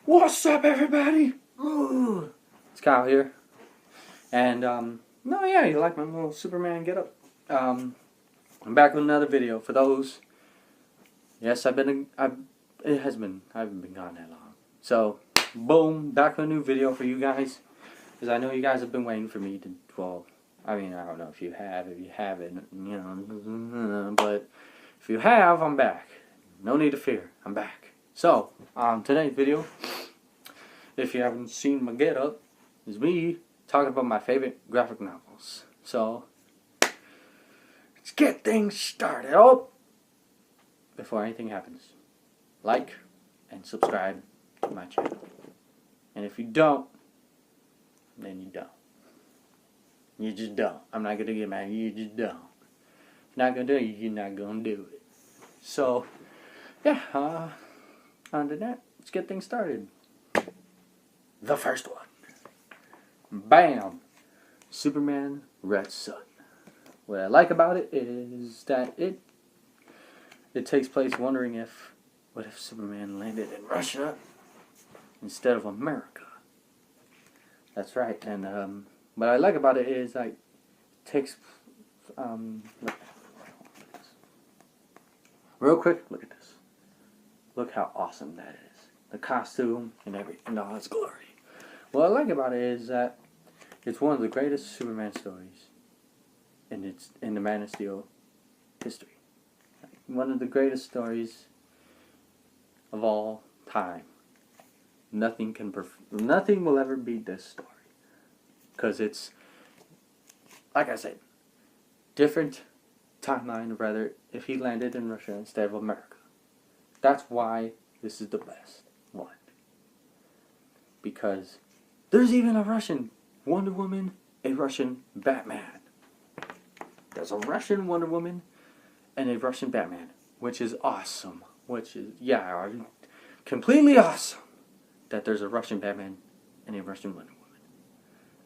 What's up, everybody? Ooh. It's Kyle here, and no, yeah, you like my little Superman getup. I'm back with another video. For those, yes, I haven't been gone that long. So, boom, back with a new video for you guys, because I know you guys have been waiting for me to. Well, I mean, I don't know if you haven't, you know, but if you have, I'm back. No need to fear, I'm back. So, today's video, if you haven't seen my getup, is me talking about my favorite graphic novels. So, let's get things started. Oh, before anything happens, like and subscribe to my channel. And if you don't, then you don't. You just don't. I'm not gonna get mad. You just don't. If you're not gonna do it, you're not gonna do it. So, yeah. On to that. Let's get things started. The first one. Bam! Superman Red Sun. What I like about it is that it takes place wondering what if Superman landed in Russia instead of America? That's right. And what I like about it is like it takes real quick, look at this. Look how awesome that is. The costume and everything in all its glory. What I like about it is that it's one of the greatest Superman stories in the Man of Steel history. One of the greatest stories of all time. Nothing will ever beat this story. Because it's, like I said, different timeline, rather, if he landed in Russia instead of America. That's why this is the best one. Because there's even a Russian Wonder Woman, a Russian Batman. There's a Russian Wonder Woman and a Russian Batman, which is awesome. Completely awesome that there's a Russian Batman and a Russian Wonder Woman.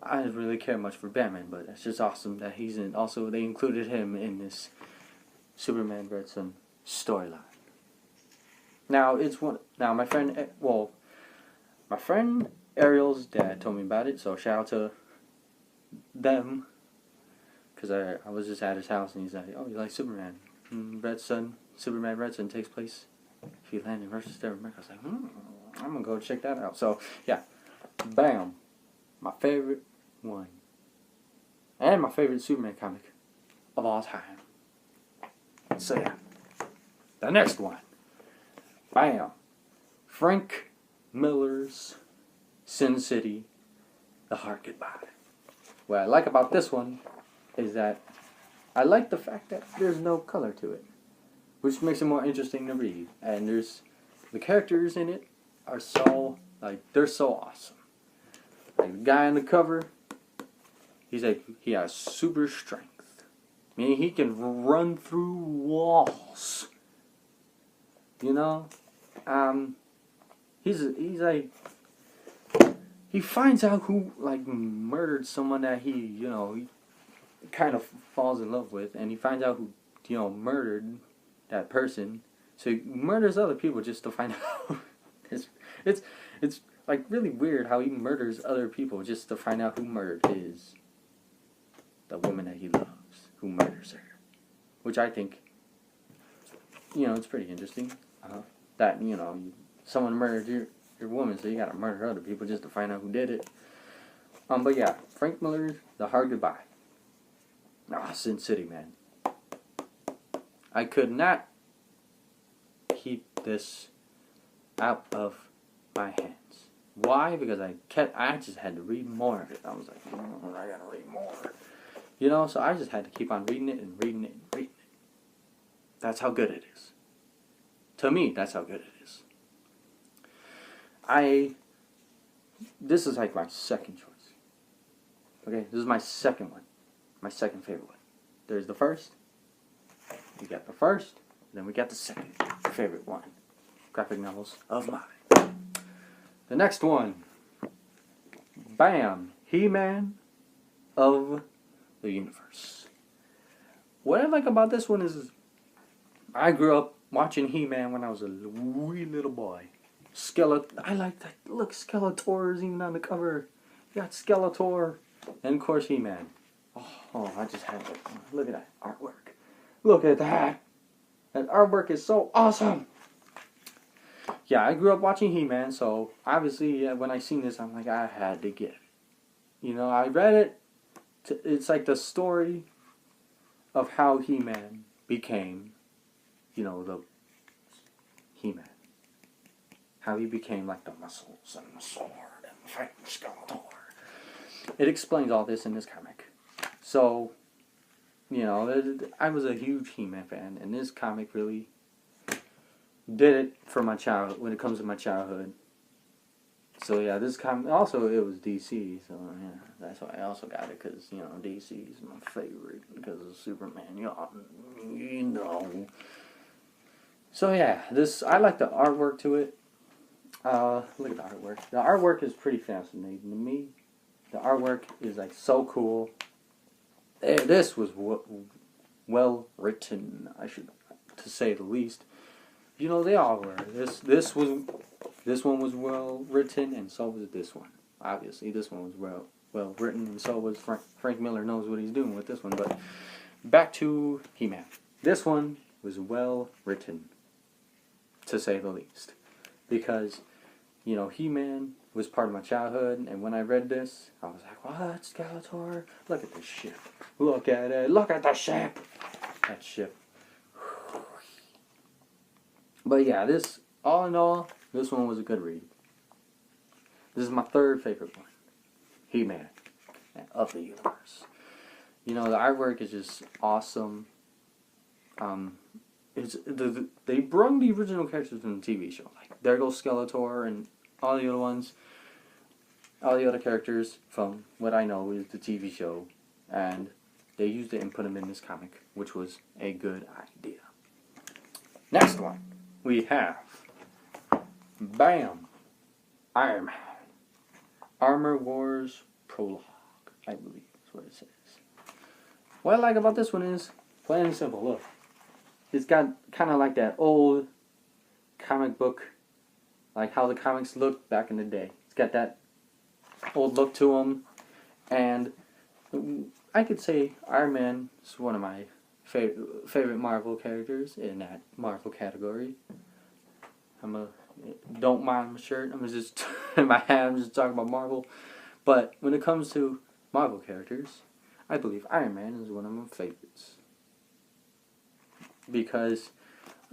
I didn't really care much for Batman, but it's just awesome that he's in. Also, they included him in this Superman Red Sun storyline. Now my friend Ariel's dad told me about it, so shout out to them, because I was just at his house and he's like, oh, you like Superman? Red Sun, Superman Red Sun takes place if you land in Russia instead of America. I was like, I'm gonna go check that out. So yeah, bam, my favorite one, and my favorite Superman comic of all time. So yeah, the next one. Bam! Frank Miller's Sin City, The Hard Goodbye. What I like about this one is that I like the fact that there's no color to it, which makes it more interesting to read. And the characters in it are they're so awesome. Like the guy on the cover, he has super strength. Meaning he can run through walls. You know? He finds out who murdered someone that he kind of falls in love with, and he finds out who murdered that person. So he murders other people just to find out. It's like really weird how he murders other people just to find out who murdered the woman that he loves, who murders her, which I think it's pretty interesting. That someone murdered your woman, so you gotta murder other people just to find out who did it. But yeah, Frank Miller's The Hard Goodbye. Sin City, man. I could not keep this out of my hands. Why? Because I just had to read more of it. I was like, I gotta read more. So I just had to keep on reading it and reading it and reading it. That's how good it is. To me, that's how good it is. This is like my second choice. Okay, this is my second one. My second favorite one. There's the first. We got the first. Then we got the second favorite one. Graphic novels of mine. The next one. Bam! HeMan of the Universe. What I like about this one is I grew up watching HeMan when I was a wee little boy. I like that. Look, Skeletor is even on the cover. You got Skeletor. And of course HeMan. Oh, I just had to. Look at that artwork. Look at that. That artwork is so awesome. Yeah, I grew up watching HeMan, so obviously when I seen this, I'm like, I had to get it. You know, I read it. It's like the story of how HeMan became, you know, the HeMan. How he became like the muscles and the sword and the fighting Skeletor. It explains all this in this comic. So, you know, I was a huge HeMan fan, and this comic really did it for my childhood, when it comes to my childhood. So yeah, this comic, also it was DC, so yeah, that's why I also got it, because, you know, DC is my favorite, because of Superman, you know. So yeah, I like the artwork to it. Look at the artwork. The artwork is pretty fascinating to me. The artwork is like so cool. This was well written, to say the least. You know, they all were. This one was well written, and so was this one. Obviously, this one was well written, and so was Frank Miller knows what he's doing with this one. But back to HeMan. This one was well written, to say the least, because, you know, HeMan was part of my childhood, and when I read this, I was like, what, Skeletor? Look at this ship. Look at it. Look at the ship. That ship. But yeah, all in all, this one was a good read. This is my third favorite one. HeMan of the universe. You know, the artwork is just awesome. They brung the original characters from the TV show. Like, there goes Skeletor and all the other ones. All the other characters from what I know is the TV show. And they used it and put them in this comic, which was a good idea. Next one. We have, bam, Iron Man, Armor Wars Prologue, I believe is what it says. What I like about this one is, plain and simple, look. It's got kind of like that old comic book, like how the comics looked back in the day. It's got that old look to them, and I could say Iron Man is one of my favorite Marvel characters in that Marvel category. Don't mind my shirt. I'm just in my hat. I'm just talking about Marvel. But when it comes to Marvel characters, I believe Iron Man is one of my favorites, because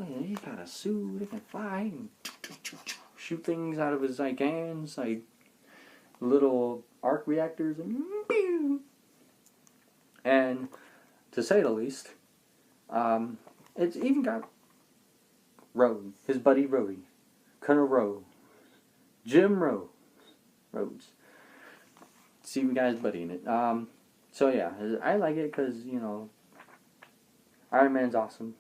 he's got a suit. He can fly and shoot things out of his hands, like little arc reactors, and to say the least. It's even got his buddy Rhodey, Colonel Rhodes, Jim Rhodes. See, we got his buddy in it. So yeah, I like it because, you know, Iron Man's awesome.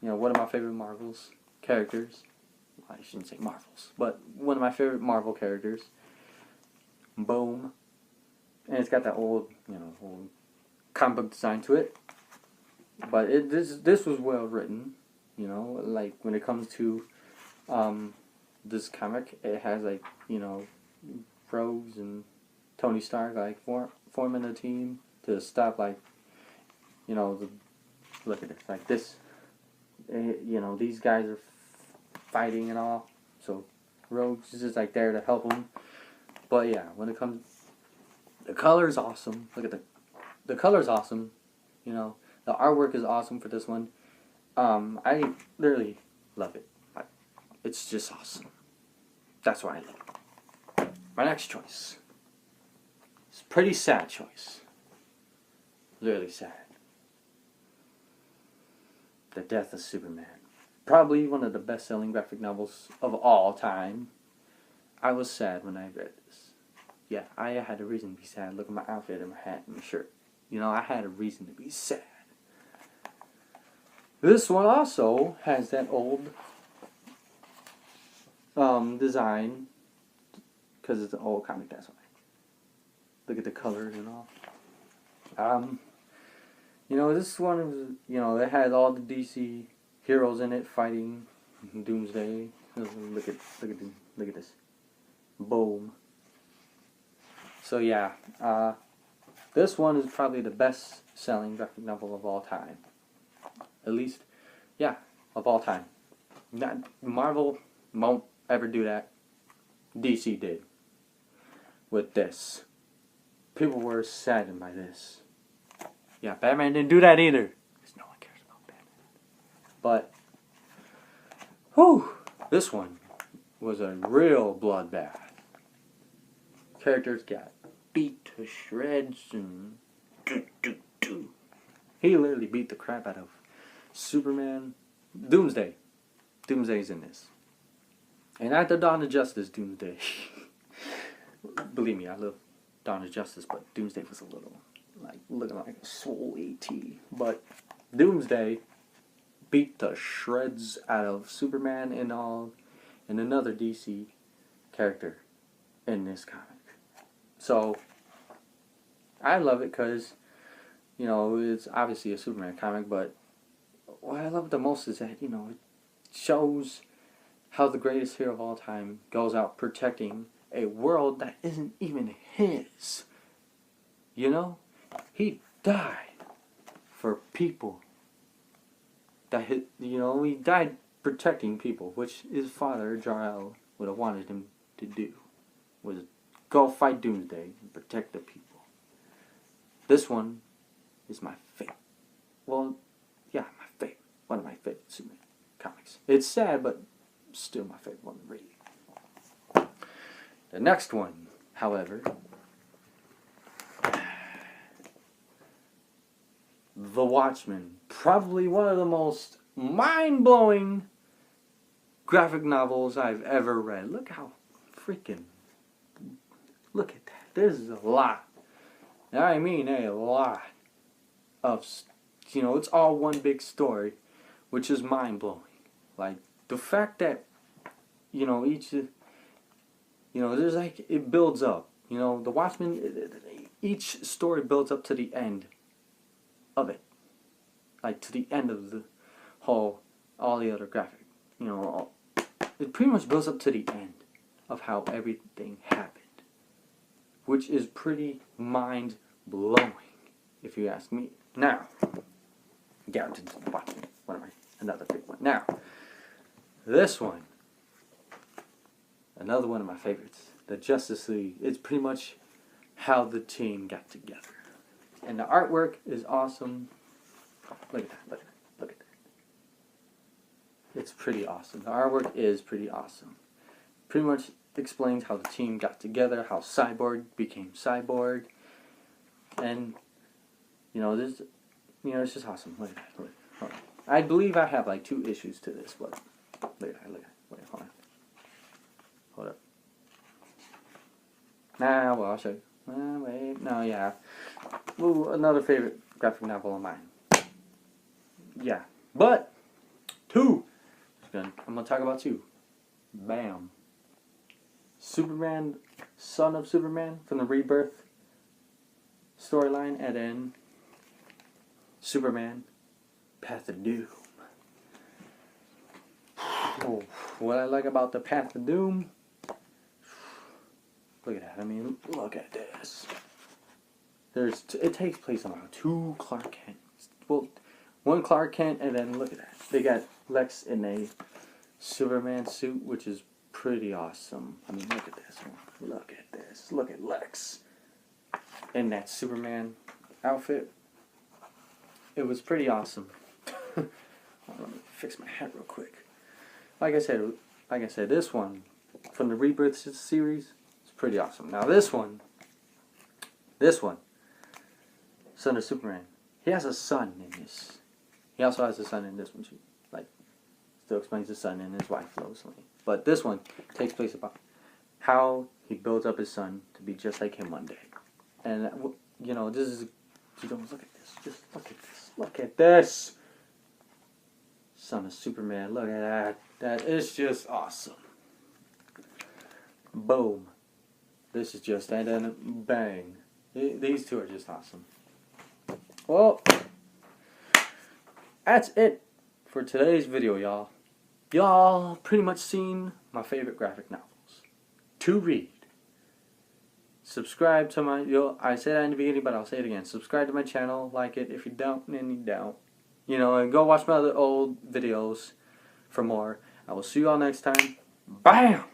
You know, one of my favorite Marvel's characters. I shouldn't say Marvels, but one of my favorite Marvel characters. Boom. And it's got that old comic book design to it. But this was well written, you know, like when it comes to this comic, it has, like, you know, Rhodes and Tony Stark, like, forming a team to stop, like, you know, look at it, like this, you know, these guys are fighting and all, so Rhodes is just, like, there to help them. But yeah, when it comes, the color's awesome. Look at the color's awesome, you know. The artwork is awesome for this one. I literally love it. It's just awesome. That's why I love it. My next choice. It's a pretty sad choice. Literally sad. The Death of Superman. Probably one of the best-selling graphic novels of all time. I was sad when I read this. Yeah, I had a reason to be sad. Look at my outfit and my hat and my shirt. You know, I had a reason to be sad. This one also has that old design, because it's an old comic, that's why. Look at the colors and all. You know, this one was, you know, it has all the DC heroes in it fighting Doomsday. Look at the Look at this. Boom. So yeah, this one is probably the best-selling graphic novel of all time. At least, yeah, of all time. Marvel won't ever do that. DC did. With this. People were saddened by this. Yeah, Batman didn't do that either. Because no one cares about Batman. But, whew, this one was a real bloodbath. Characters got beat to shreds and he literally beat the crap out of Superman. Doomsday. Doomsday's in this. And at the Dawn of Justice, Doomsday. Believe me, I love Dawn of Justice, but Doomsday was a little, like, looking like a swole AT. But Doomsday beat the shreds out of Superman and all, and another DC character in this comic. So, I love it because, you know, it's obviously a Superman comic, but what I love the most is that, you know, it shows how the greatest hero of all time goes out protecting a world that isn't even his. You know? He died for people. He died protecting people, which his father, Jor-El, would have wanted him to do. Was go fight Doomsday and protect the people. This one is my favorite. Well, yeah, my favorite. One of my favorite Superman comics. It's sad, but still my favorite one to read. The next one, however, The Watchmen. Probably one of the most mind-blowing graphic novels I've ever read. Look how freaking... Look at that. There's a lot. I mean a lot of... You know, it's all one big story, which is mind-blowing. Like, the fact that, you know, there's like, it builds up. You know, The Watchmen, each story builds up to the end of it. Like, to the end of the whole, all the other graphic. You know, it pretty much builds up to the end of how everything happened. Which is pretty mind-blowing, if you ask me. Now, guaranteed to watch another big one. Now, this one, another one of my favorites, the Justice League. It's pretty much how the team got together. And the artwork is awesome. Look at that, look at that. It's pretty awesome. The artwork is pretty awesome. Pretty much explains how the team got together, how Cyborg became Cyborg. And, you know, it's just awesome. Look at that, look at that. I believe I have like 2 issues to this, but look at that, wait, hold on. Hold up. Nah, well, I'll show you. Wait, no, yeah. Ooh, another favorite graphic novel of mine. Yeah, but 2. I'm gonna talk about 2. Bam. Superman, Son of Superman from the Rebirth storyline, and then Superman, Path of Doom. Oh, what I like about the Path of Doom, look at that. I mean, look at this. It takes place on 2 Clark Kent. Well, 1 Clark Kent, and then look at that. They got Lex in a Superman suit, which is pretty awesome. I mean, look at this one. Look at this. Look at Lex in that Superman outfit. It was pretty awesome. Let me fix my hat real quick. Like I said, this one from the Rebirth series is pretty awesome. Now this one, Son of Superman. He has a son in this. He also has a son in this one too. Like, still explains the son and his wife closely. But this one takes place about how he builds up his son to be just like him one day. And, you know, this is, you don't look at this. Just look at this. Look at this. Son of Superman. Look at that. That is just awesome. Boom. This is just, and then bang. These 2 are just awesome. Well, that's it for today's video, y'all. Y'all pretty much seen my favorite graphic novels. to read. Subscribe to my, I said that in the beginning, but I'll say it again. Subscribe to my channel, like it. If you don't, then you don't. You know, and go watch my other old videos for more. I will see you all next time. Bam!